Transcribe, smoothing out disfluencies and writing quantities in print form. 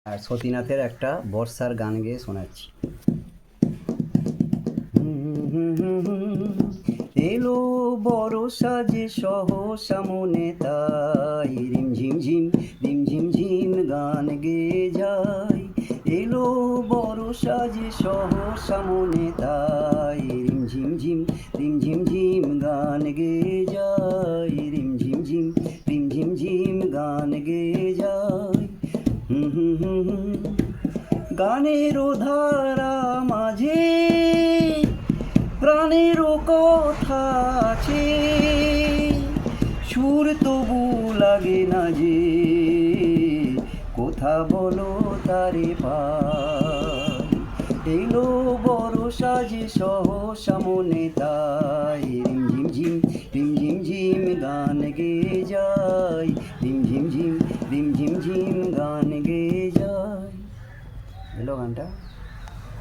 আর সতীনাথের একটা বর্ষার গান গেয়ে শোনাচ্ছি। এলো বরষা যে সহসা মনে তাই রিমঝিম ঝিম গান গেয়ে যায়। এলো বরষা যে সহসা মনে তাই রিমঝিম ঝিম গান গেয়ে যায়। রিমঝিম ঝিম গান গেয়ে যায়। গানেরও ধারা মাঝে প্রাণেরও কথা আছে, সুর তবু লাগে না যে কোথা বলো তারে পাই। এলো বরষা যে সহসা মনে তাই রিমঝিম ঝিম গান গেয়ে যায়। রিমঝিম ঝিম গান গেয়ে যায়। এলো গানটা।